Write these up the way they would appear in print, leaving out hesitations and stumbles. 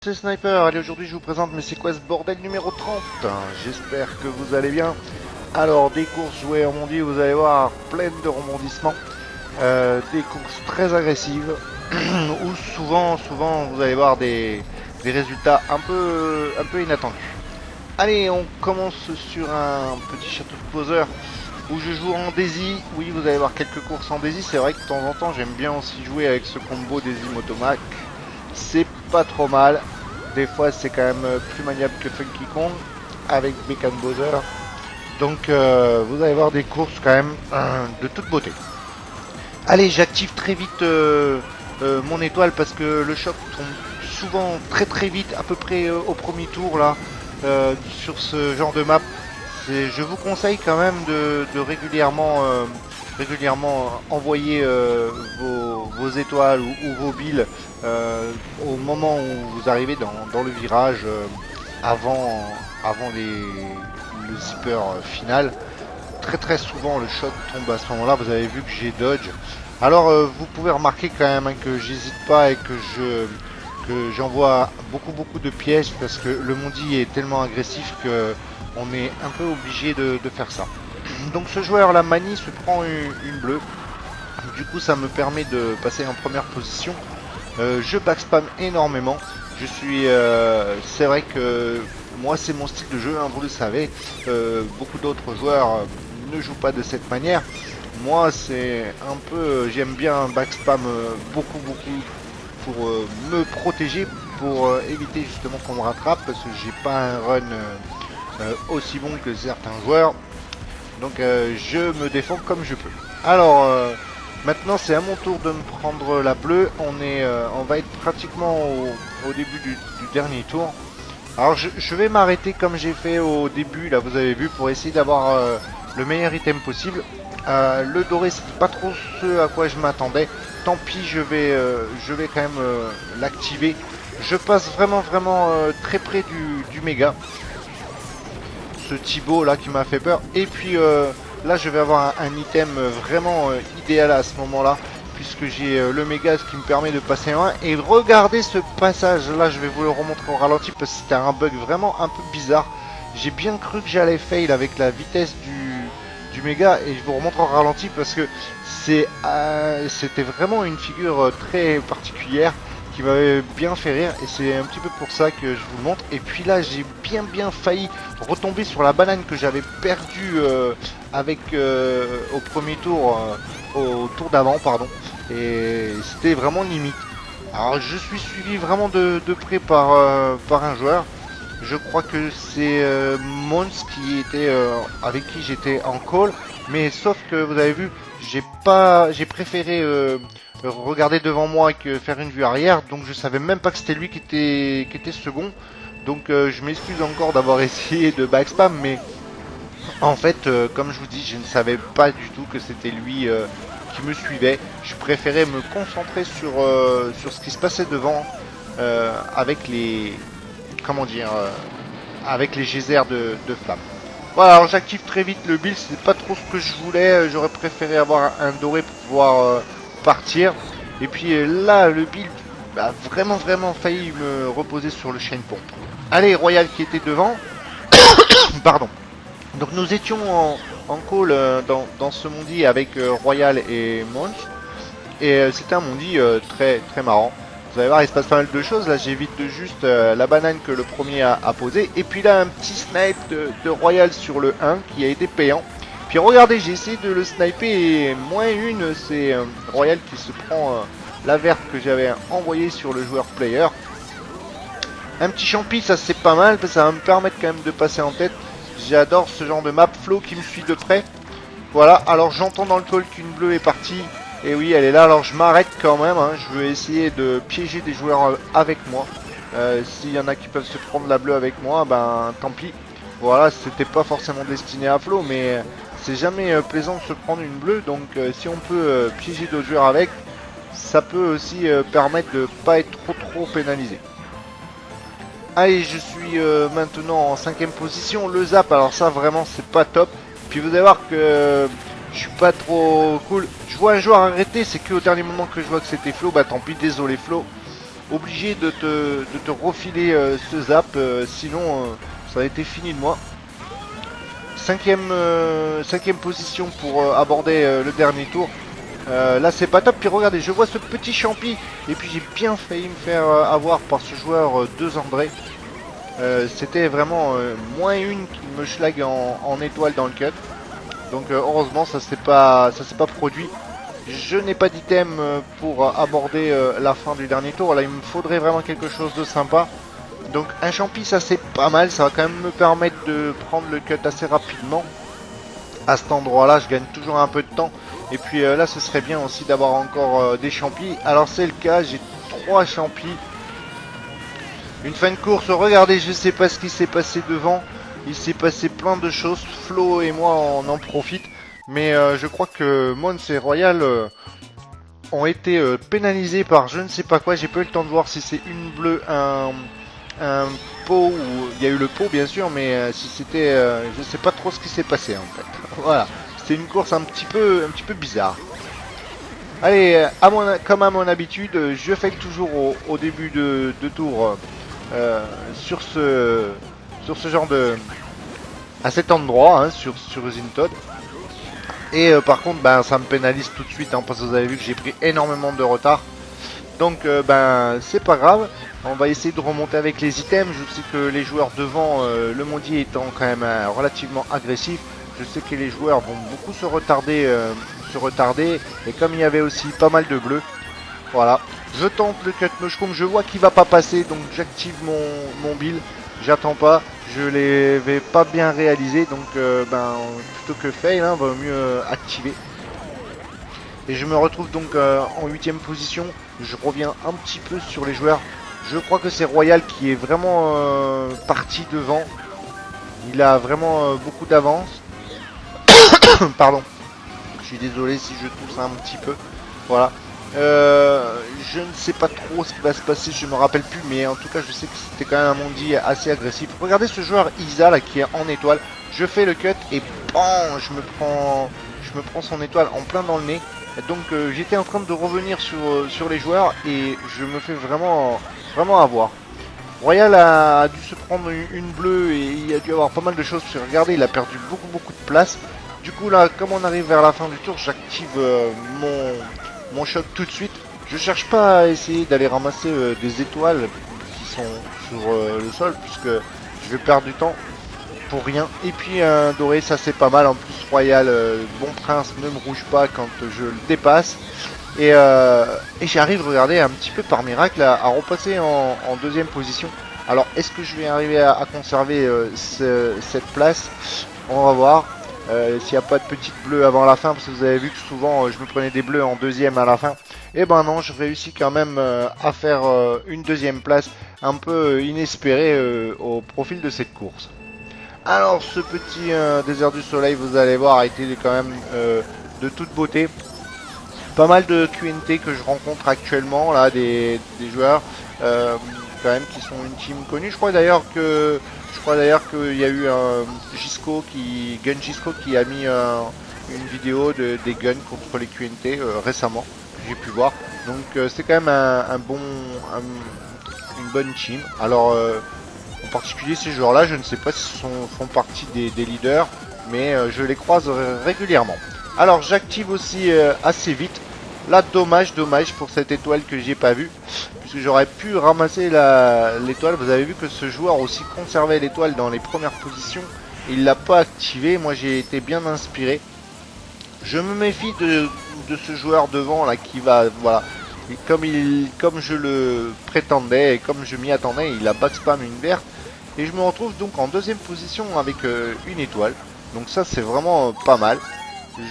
C'est Sniper, allez aujourd'hui je vous présente mais c'est quoi ce bordel numéro 30. J'espère que vous allez bien. Alors des courses jouées en mondial, vous allez voir pleines de rebondissements, des courses très agressives où souvent vous allez voir des résultats un peu inattendus. Allez, on commence sur un petit château de poseur où je joue en Daisy. Oui, vous allez voir quelques courses en Daisy, c'est vrai que de temps en temps j'aime bien aussi jouer avec ce combo Daisy Motomac. C'est pas trop mal. Des fois, c'est quand même plus maniable que Funky Kong avec Beacon Bowser. Donc, vous allez voir des courses quand même de toute beauté. Allez, j'active très vite mon étoile parce que le choc tombe souvent très vite, à peu près au premier tour là, sur ce genre de map. Je vous conseille quand même de régulièrement envoyer vos étoiles ou vos billes au moment où vous arrivez dans le virage avant le zipper final. Très souvent le shot tombe à ce moment là, vous avez vu que j'ai dodge. Alors vous pouvez remarquer quand même hein, que j'hésite pas et que j'envoie beaucoup de pièges parce que le Mondi est tellement agressif que on est un peu obligé de faire ça. Donc ce joueur la manie se prend une bleue. Du coup ça me permet de passer en première position. Je backspam énormément. C'est vrai que moi c'est mon style de jeu, hein, vous le savez. Beaucoup d'autres joueurs ne jouent pas de cette manière. Moi c'est un peu, j'aime bien backspam beaucoup pour me protéger, pour éviter justement qu'on me rattrape parce que j'ai pas un run aussi bon que certains joueurs. Donc je me défends comme je peux. Alors maintenant c'est à mon tour de me prendre la bleue. On va être pratiquement au début du dernier tour. Alors je vais m'arrêter comme j'ai fait au début, là vous avez vu, pour essayer d'avoir le meilleur item possible. Le doré c'était pas trop ce à quoi je m'attendais. Tant pis, je vais quand même l'activer. Je passe vraiment très près du méga. Ce Thibaut là qui m'a fait peur. Et puis là je vais avoir un item vraiment idéal à ce moment là. Puisque j'ai le méga, ce qui me permet de passer loin. Et regardez ce passage là, je vais vous le remontrer au ralenti parce que c'était un bug vraiment un peu bizarre. J'ai bien cru que j'allais fail avec la vitesse du méga. Et je vous remontre au ralenti parce que c'était vraiment une figure très particulière qui m'avait bien fait rire et c'est un petit peu pour ça que je vous le montre. Et puis là j'ai bien failli retomber sur la banane que j'avais perdue avec au premier tour, au tour d'avant pardon, et c'était vraiment limite. Alors je suis suivi vraiment de près par un joueur. Je crois que c'est Mons qui était avec qui j'étais en call, mais sauf que vous avez vu, j'ai préféré regarder devant moi que faire une vue arrière, donc je savais même pas que c'était lui qui était second. Donc je m'excuse encore d'avoir essayé de backspam, mais en fait, comme je vous dis, je ne savais pas du tout que c'était lui qui me suivait. Je préférais me concentrer sur ce qui se passait devant avec les comment dire avec les geysers de flammes. Voilà, alors j'active très vite le build, c'est pas trop ce que je voulais, j'aurais préféré avoir un doré pour pouvoir partir. Et puis là, le build a vraiment failli me reposer sur le chain pompe. Allez, Royal qui était devant, pardon. Donc nous étions en call dans ce mondi avec Royal et Monch. Et c'était un mondi très marrant. Vous allez voir, il se passe pas mal de choses. Là, j'évite de juste la banane que le premier a posée. Et puis là, un petit snipe de Royal sur le 1 qui a été payant. Puis regardez, j'ai essayé de le sniper et moins une, c'est Royal qui se prend la verte que j'avais envoyée sur le joueur player. Un petit champi, ça c'est pas mal, parce que ça va me permettre quand même de passer en tête. J'adore ce genre de map. Flo qui me suit de près. Voilà, alors j'entends dans le call qu'une bleue est partie. Et oui, elle est là, alors je m'arrête quand même, hein. Je veux essayer de piéger des joueurs avec moi. S'il y en a qui peuvent se prendre la bleue avec moi, ben tant pis. Voilà, c'était pas forcément destiné à Flo, mais c'est jamais plaisant de se prendre une bleue. Donc si on peut piéger d'autres joueurs avec, ça peut aussi permettre de pas être trop pénalisé. Allez, je suis maintenant en 5ème position. Le zap, alors ça vraiment c'est pas top. Puis vous allez voir que je suis pas trop cool. Je vois un joueur arrêté, c'est que au dernier moment que je vois que c'était Flo. Bah tant pis, désolé Flo. obligé de te refiler ce zap, sinon ça a été fini de moi. Cinquième position pour aborder le dernier tour. Là c'est pas top, puis regardez, je vois ce petit champi, et puis j'ai bien failli me faire avoir par ce joueur 2 André. C'était vraiment moins une qui me schlag en étoile dans le cut. Donc heureusement ça s'est pas produit. Je n'ai pas d'item pour aborder la fin du dernier tour. Là il me faudrait vraiment quelque chose de sympa. Donc un champi ça c'est pas mal, ça va quand même me permettre de prendre le cut assez rapidement. À cet endroit là je gagne toujours un peu de temps. Et puis là ce serait bien aussi d'avoir encore des champis. Alors c'est le cas, j'ai 3 champis. Une fin de course, regardez, je sais pas ce qui s'est passé devant. Il s'est passé plein de choses, Flo et moi on en profite. Mais je crois que Mons et Royal ont été pénalisés par je ne sais pas quoi. J'ai pas eu le temps de voir si c'est une bleue, un pot, ou il y a eu le pot bien sûr, mais si c'était, je sais pas trop ce qui s'est passé en fait. Voilà, c'était une course un petit peu bizarre. Allez, comme à mon habitude, je fais toujours au début de tour sur ce genre de, à cet endroit, hein, sur Usine Todd. Et par contre, ben, ça me pénalise tout de suite, hein, parce que vous avez vu que j'ai pris énormément de retard. Donc, ben, c'est pas grave. On va essayer de remonter avec les items. Je sais que les joueurs devant, le mondier étant quand même relativement agressif, je sais que les joueurs vont beaucoup se retarder. Et comme il y avait aussi pas mal de bleus, voilà. Je tente le cut mushroom, je vois qu'il va pas passer, donc j'active mon build. J'attends pas, je l'avais pas bien réalisé, donc ben, plutôt que fail, hein, vaut mieux activer. Et je me retrouve donc en 8ème position. Je reviens un petit peu sur les joueurs. Je crois que c'est Royal qui est vraiment parti devant. Il a vraiment beaucoup d'avance. Pardon. Je suis désolé si je tousse un petit peu. Voilà. Je ne sais pas trop ce qui va se passer, je me rappelle plus, mais en tout cas je sais que c'était quand même un mondi assez agressif. Regardez ce joueur Isa là qui est en étoile. Je fais le cut et bon, je me prends son étoile en plein dans le nez. Donc j'étais en train de revenir sur les joueurs et je me fais vraiment avoir. Royal a dû se prendre une bleue et il a dû avoir pas mal de choses. Regardez, il a perdu beaucoup de place. Du coup là, comme on arrive vers la fin du tour, j'active mon choc tout de suite. Je cherche pas à essayer d'aller ramasser des étoiles qui sont sur le sol, puisque je vais perdre du temps pour rien. Et puis un doré, ça c'est pas mal. En plus Royal, bon prince, ne me rouge pas quand je le dépasse. Et j'arrive, regardez, un petit peu par miracle à repasser en 2ème position. Alors est-ce que je vais arriver à conserver cette place? On va voir. S'il n'y a pas de petite bleue avant la fin, parce que vous avez vu que souvent je me prenais des bleus en 2ème à la fin. Et ben non, je réussis quand même à faire une 2ème place un peu inespérée au profil de cette course. Alors ce petit désert du soleil, vous allez voir, a été quand même de toute beauté. Pas mal de QNT que je rencontre actuellement, là, des joueurs quand même qui sont une team connue. Je crois d'ailleurs qu'il y a eu un Gun Gisco qui a mis une vidéo des guns contre les QNT récemment, que j'ai pu voir. Donc c'est quand même une bonne team. Alors en particulier ces joueurs-là, je ne sais pas s'ils font partie des leaders, mais je les croise régulièrement. Alors j'active aussi assez vite. Là dommage pour cette étoile que j'ai pas vue, puisque j'aurais pu ramasser l'étoile. Vous avez vu que ce joueur aussi conservait l'étoile dans les premières positions. Il l'a pas activé. Moi j'ai été bien inspiré. Je me méfie de ce joueur devant là qui va, voilà. Et comme je le prétendais et comme je m'y attendais, il a backspam une verte. Et je me retrouve donc en 2ème position avec une étoile. Donc ça c'est vraiment pas mal.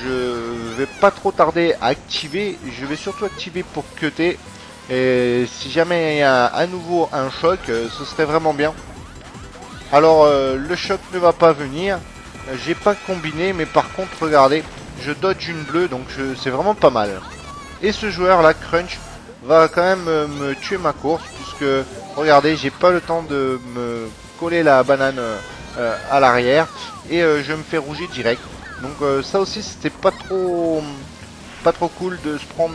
Je vais pas trop tarder à activer. Je vais surtout activer pour cutter. Et si jamais il y a à nouveau un choc, ce serait vraiment bien. Alors le choc ne va pas venir. J'ai pas combiné, mais par contre regardez, je dodge une bleue, donc c'est vraiment pas mal. Et ce joueur là, Crunch, va quand même me tuer ma course, puisque regardez, j'ai pas le temps de me coller la banane à l'arrière et je me fais rouger direct. Donc ça aussi c'était pas trop cool de se prendre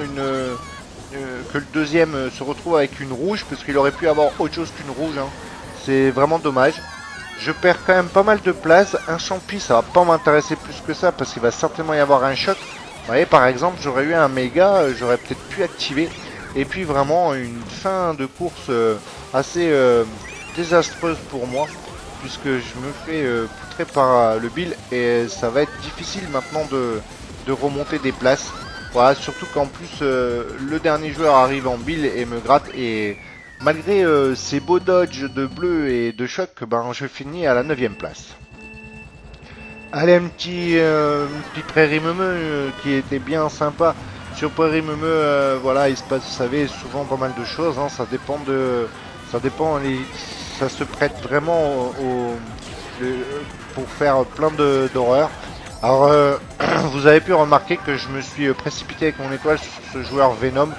que le deuxième se retrouve avec une rouge, parce qu'il aurait pu avoir autre chose qu'une rouge. Hein. C'est vraiment dommage. Je perds quand même pas mal de place. Un champi, ça va pas m'intéresser plus que ça, parce qu'il va certainement y avoir un choc. Vous voyez, par exemple, j'aurais eu un méga, j'aurais peut-être pu activer. Et puis vraiment une fin de course assez désastreuse pour moi, puisque je me fais poutrer par le Bill, et ça va être difficile maintenant de remonter des places. Voilà, surtout qu'en plus le dernier joueur arrive en Bill et me gratte, et malgré ces beaux dodges de bleu et de choc, ben je finis à la 9ème place. Allez, petit prairie meumeux qui était bien sympa. Sur Prairie Meumeux, voilà, il se passe, vous savez, souvent pas mal de choses. Hein, ça dépend, ça se prête vraiment pour faire plein d'horreurs. Alors, vous avez pu remarquer que je me suis précipité avec mon étoile sur ce joueur Venom.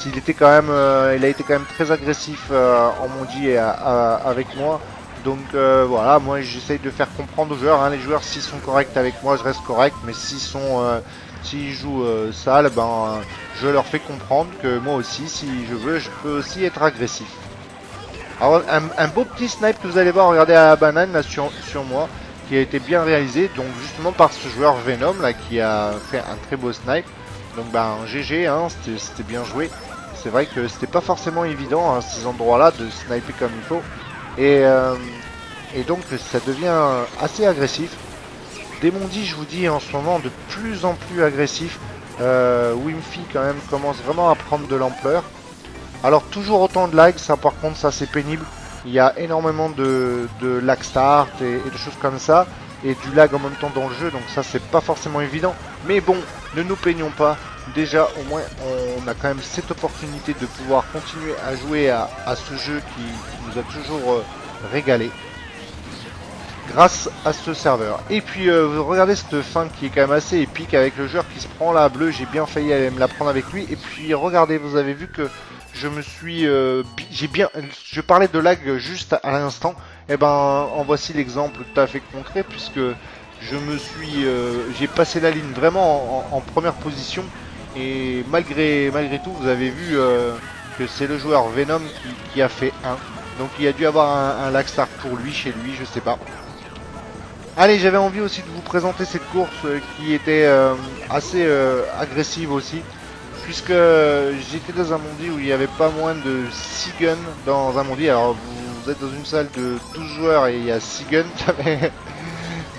Il a été quand même très agressif en Mondi et avec moi. Donc voilà, moi j'essaye de faire comprendre aux joueurs. Hein, les joueurs, s'ils sont corrects avec moi, je reste correct, mais s'ils jouent sale, ben je leur fais comprendre que moi aussi, si je veux, je peux aussi être agressif. Alors un beau petit snipe que vous allez voir, regardez à la banane là sur moi, qui a été bien réalisé, donc justement par ce joueur Venom là qui a fait un très beau snipe. Donc ben GG, hein, c'était bien joué. C'est vrai que c'était pas forcément évident à ces endroits-là de sniper comme il faut. Et donc ça devient assez agressif. Demondi, je vous dis en ce moment de plus en plus agressif. Wimpy quand même commence vraiment à prendre de l'ampleur. Alors toujours autant de lag, ça par contre ça c'est pénible. Il y a énormément de lag start et de choses comme ça. Et du lag en même temps dans le jeu, donc ça c'est pas forcément évident. Mais bon, ne nous peignons pas. Déjà au moins on a quand même cette opportunité de pouvoir continuer à jouer à ce jeu qui nous a toujours régalé grâce à ce serveur. Et puis regardez cette fin qui est quand même assez épique avec le joueur qui se prend la bleue. J'ai bien failli aller me la prendre avec lui. Et puis regardez, vous avez vu que je me suis je parlais de lag juste à l'instant. Et ben en voici l'exemple tout à fait concret, puisque je me suis j'ai passé la ligne vraiment en première position. Et malgré tout, vous avez vu que c'est le joueur Venom qui a fait 1. Donc il a dû avoir un lag start pour lui, chez lui, je sais pas. Allez, j'avais envie aussi de vous présenter cette course qui était assez agressive aussi. Puisque j'étais dans un mondi où il n'y avait pas moins de 6 guns dans un mondi. Alors vous êtes dans une salle de 12 joueurs et il y a 6 guns.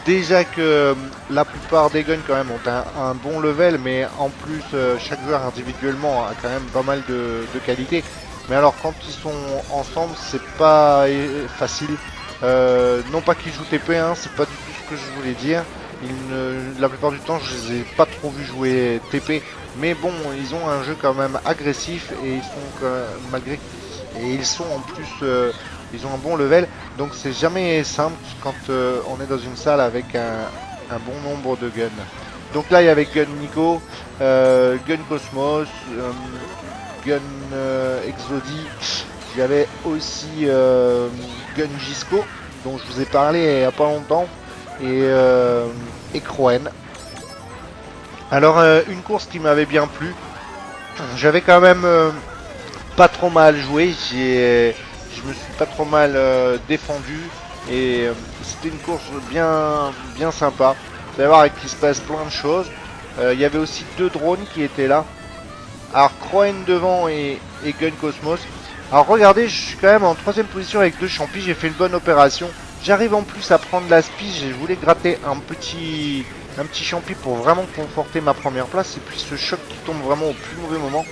Déjà que la plupart des guns quand même ont un bon level, mais en plus chaque joueur individuellement a quand même pas mal de qualité. Mais alors quand ils sont ensemble, c'est pas facile. Non pas qu'ils jouent TP, hein, c'est pas du tout ce que je voulais dire. La plupart du temps, je les ai pas trop vus jouer TP. Mais bon, ils ont un jeu quand même agressif et ils sont en plus ils ont un bon level, donc c'est jamais simple quand on est dans une salle avec un bon nombre de guns. Donc là il y avait Gun Nico, Gun Cosmos, Gun Exodi, il y avait aussi Gun Gisco dont je vous ai parlé il n'y a pas longtemps, et Croen. Alors une course qui m'avait bien plu, j'avais quand même pas trop mal joué, je me suis pas trop mal défendu, et c'était une course bien sympa. Vous allez voir avec qu'il se passe plein de choses. Il y avait aussi 2 drones qui étaient là. Alors Croen devant et Gun Cosmos. Alors regardez, je suis quand même en 3ème position avec 2 champis, j'ai fait une bonne opération. J'arrive en plus à prendre la spige et je voulais gratter un petit champi pour vraiment conforter ma première place. Et puis ce choc qui tombe vraiment au plus mauvais moment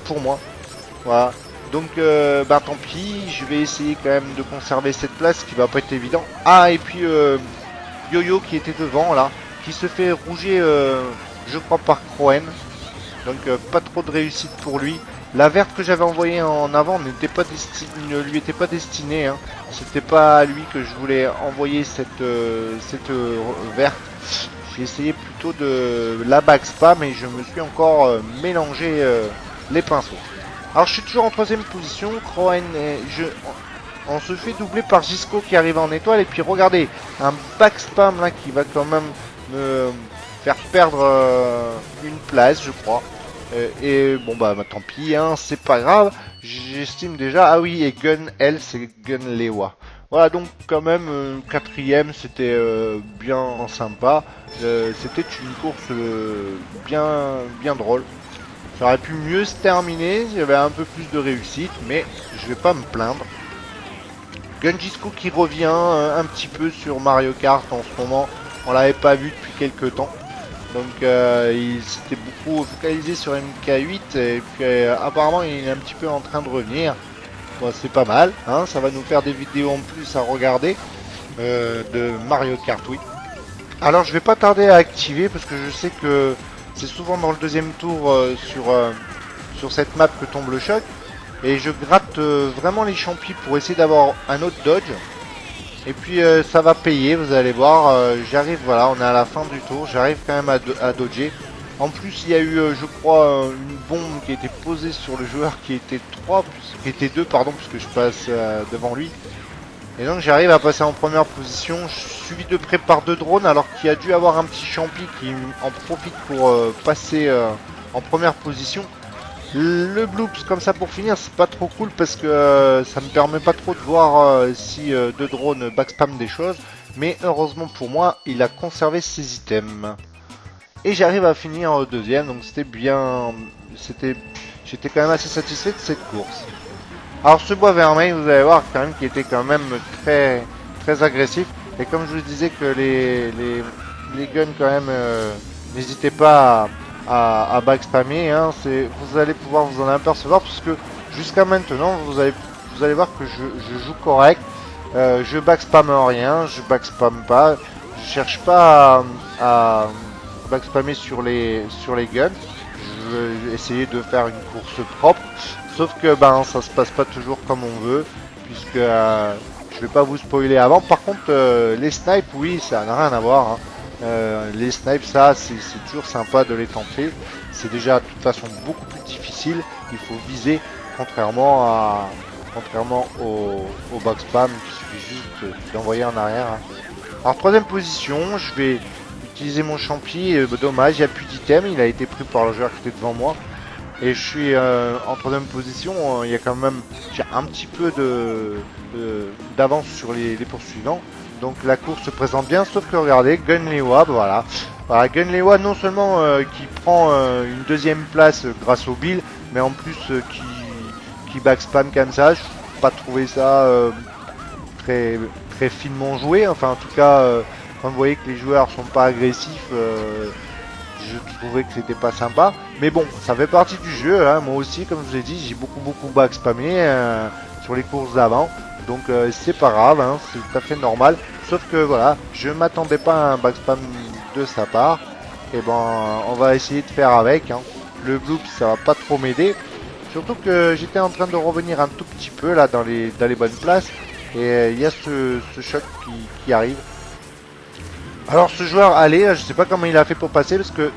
pour moi. Voilà. Donc bah tant pis, je vais essayer quand même de conserver cette place qui va pas être évident. Ah, et puis Yo-Yo qui était devant là, qui se fait rouger je crois par Croen. Donc pas trop de réussite pour lui. La verte que j'avais envoyée en avant ne lui était pas destinée. Hein. C'était pas à lui que je voulais envoyer cette verte. J'ai essayé plutôt de la backspam et je me suis encore mélangé les pinceaux. Alors je suis toujours en 3ème position. Croen on se fait doubler par Gisco qui arrive en étoile. Et puis regardez, un backspam là qui va quand même me faire perdre une place, je crois. Et bon bah tant pis, hein, c'est pas grave. J'estime déjà. Ah oui, et Gun elle, c'est Gun Lewa. Voilà, donc quand même quatrième, c'était bien sympa. C'était une course bien drôle. Ça aurait pu mieux se terminer, il y avait un peu plus de réussite, mais je vais pas me plaindre. Gunjisco qui revient un petit peu sur Mario Kart en ce moment. On l'avait pas vu depuis quelques temps. Donc il s'était beaucoup focalisé sur MK8 et puis apparemment il est un petit peu en train de revenir. Bon, c'est pas mal, hein, ça va nous faire des vidéos en plus à regarder de Mario Kart, oui. Alors je vais pas tarder à activer parce que je sais que c'est souvent dans le deuxième tour sur cette map que tombe le choc. Et je gratte vraiment les champis pour essayer d'avoir un autre dodge. Et puis ça va payer, vous allez voir. J'arrive, voilà, on est à la fin du tour. J'arrive quand même à dodger. En plus, il y a eu, je crois, une bombe qui a été posée sur le joueur qui était 3, qui était 2, pardon, puisque je passe devant lui. Et donc j'arrive à passer en première position, suivi de près par 2 drones, alors qu'il a dû avoir un petit champi qui en profite pour passer en première position. Le bloops comme ça pour finir, c'est pas trop cool parce que ça me permet pas trop de voir si 2 drones backspam des choses. Mais heureusement pour moi, il a conservé ses items. Et j'arrive à finir deuxième, donc c'était bien. J'étais quand même assez satisfait de cette course. Alors ce bois vermeil, vous allez voir quand même qu'il était quand même très agressif. Et comme je vous disais que les guns quand même, n'hésitez pas à backspammer, hein, vous allez pouvoir vous en apercevoir puisque jusqu'à maintenant vous allez voir que je joue correct, je backspam rien, je backspam pas, je cherche pas à backspammer sur les guns, je vais essayer de faire une course propre, sauf que ben ça se passe pas toujours comme on veut puisque je vais pas vous spoiler avant. Par contre les snipes, oui, ça n'a rien à voir, hein. Les snipes, ça c'est toujours sympa de les tenter. C'est déjà de toute façon beaucoup plus difficile. Il faut viser, contrairement au backspam qui suffit juste d'envoyer en arrière, hein. Alors troisième position, je vais utiliser mon champi. Dommage, il n'y a plus d'item. Il a été pris par le joueur qui était devant moi. Et je suis en troisième position. Il y a quand même, j'ai un petit peu d'avance sur les poursuivants. Donc la course se présente bien, sauf que regardez, Gunlewa, voilà. Voilà, Gunlewa non seulement qui prend une deuxième place grâce au Bill, mais en plus qui backspam comme ça. Je n'ai pas trouvé ça très finement joué. Enfin en tout cas, quand vous voyez que les joueurs sont pas agressifs, je trouvais que c'était pas sympa. Mais bon, ça fait partie du jeu, hein. Moi aussi, comme je vous l'ai dit, j'ai beaucoup backspamé sur les courses d'avant. Donc c'est pas grave, hein, c'est tout à fait normal. Sauf que voilà, je m'attendais pas à un backspam de sa part. Et ben on va essayer de faire avec, hein. Le bloop ça va pas trop m'aider. Surtout que j'étais en train de revenir un tout petit peu là dans les bonnes places. Et il y a ce choc qui arrive. Alors ce joueur allez, je sais pas comment il a fait pour passer parce que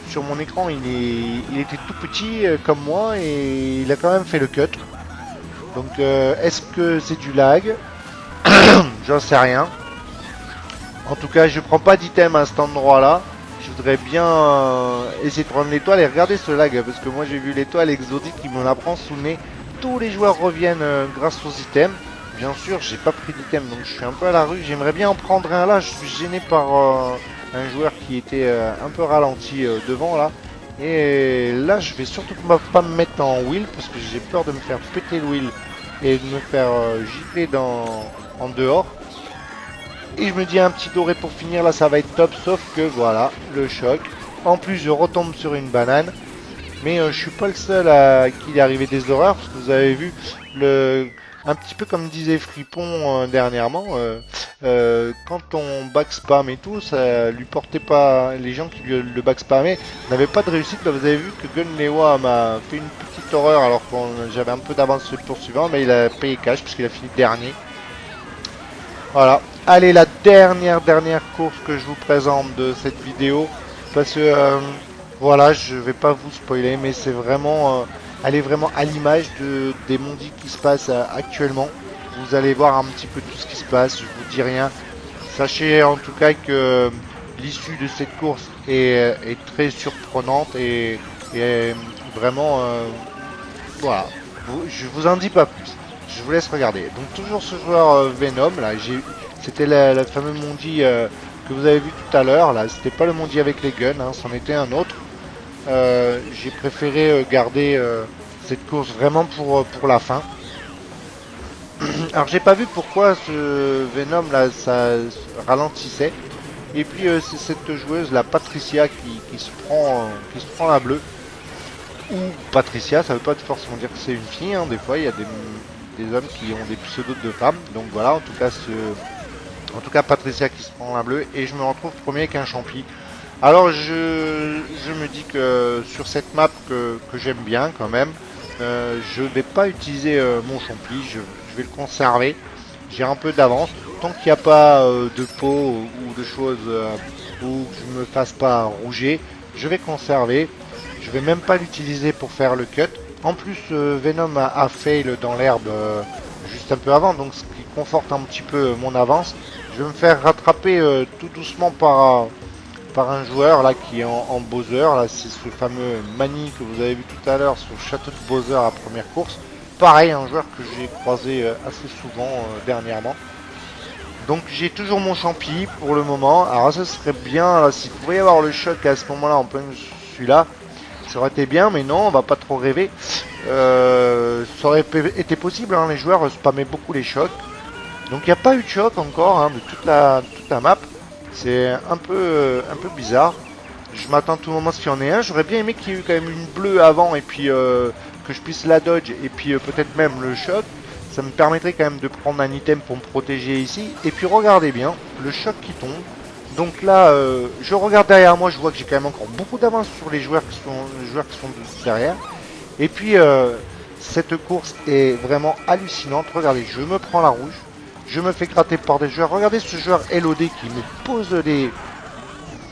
sur mon écran il était tout petit comme moi et il a quand même fait le cut. Donc est-ce que c'est du lag? J'en sais rien. En tout cas je prends pas d'item à cet endroit là. Je voudrais bien essayer de prendre l'étoile et regarder ce lag parce que moi j'ai vu l'étoile exotique qui me la prend sous le nez. Tous les joueurs reviennent grâce aux items. Bien sûr j'ai pas pris d'item donc je suis un peu à la rue. J'aimerais bien en prendre un là. Je suis gêné par un joueur qui était un peu ralenti devant là. Et là je vais surtout pas me mettre en wheel parce que j'ai peur de me faire péter le wheel et de me faire gifler en dehors. Et je me dis un petit doré pour finir là ça va être top, sauf que voilà le choc. En plus je retombe sur une banane. Mais je suis pas le seul à qui il est arrivé des horreurs parce que vous avez vu un petit peu comme disait Fripon dernièrement, quand on backspam et tout, ça lui portait pas. Les gens qui le backspammaient n'avaient pas de réussite. Là, vous avez vu que Gunlewa m'a fait une petite horreur alors que j'avais un peu d'avance sur le poursuivant, mais il a payé cash puisqu'il a fini dernier. Voilà. Allez, la dernière course que je vous présente de cette vidéo, parce que voilà, je vais pas vous spoiler, mais c'est vraiment, elle est vraiment à l'image des mondis qui se passent actuellement. Vous allez voir un petit peu tout ce qui se passe, je vous dis rien. Sachez en tout cas que l'issue de cette course est très surprenante et Et vraiment, voilà. Je vous en dis pas plus. Je vous laisse regarder. Donc toujours ce joueur Venom, là, c'était la fameuse Mondi que vous avez vu tout à l'heure. Là, c'était pas le Mondi avec les guns, hein, c'en était un autre. J'ai préféré garder cette course vraiment pour la fin. Alors j'ai pas vu pourquoi ce Venom là ça ralentissait. Et puis c'est cette joueuse la Patricia qui se prend la bleue. Ou Patricia, ça veut pas forcément dire que c'est une fille, hein. Des fois il y a des hommes qui ont des pseudos de femmes. Donc voilà, en tout cas Patricia qui se prend la bleue et je me retrouve premier avec un champi. Alors je me dis que sur cette map que j'aime bien quand même, je vais pas utiliser mon champi, je vais le conserver. J'ai un peu d'avance. Tant qu'il n'y a pas de peau ou de choses où je me fasse pas rouger, je vais conserver. Je vais même pas l'utiliser pour faire le cut. En plus, Venom a fail dans l'herbe juste un peu avant, donc ce qui conforte un petit peu mon avance. Je vais me faire rattraper tout doucement par un joueur là qui est en Bowser. Là, c'est ce fameux Manny que vous avez vu tout à l'heure sur le château de Bowser à première course. Pareil, un joueur que j'ai croisé assez souvent dernièrement. Donc j'ai toujours mon champi pour le moment. Alors ça serait bien s'il pouvait y avoir le choc à ce moment-là en plein celui-là. Ça aurait été bien, mais non, on va pas trop rêver. Ça aurait été possible, hein, les joueurs spammaient beaucoup les chocs. Donc il n'y a pas eu de choc encore hein, de toute la map. C'est un peu bizarre. Je m'attends tout le moment à ce qu'il y en ait un. J'aurais bien aimé qu'il y ait eu quand même une bleue avant et puis que je puisse la dodge et puis peut-être même le choc. Ça me permettrait quand même de prendre un item pour me protéger ici. Et puis regardez bien, le choc qui tombe. Donc là, je regarde derrière moi, je vois que j'ai quand même encore beaucoup d'avance sur les joueurs qui sont derrière. Et puis cette course est vraiment hallucinante. Regardez, je me prends la rouge. Je me fais gratter par des joueurs. Regardez ce joueur LOD qui me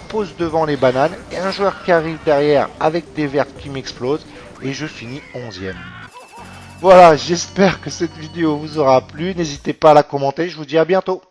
pose devant les bananes. Et un joueur qui arrive derrière avec des vertes qui m'explosent. Et je finis 11e. Voilà, j'espère que cette vidéo vous aura plu. N'hésitez pas à la commenter. Je vous dis à bientôt.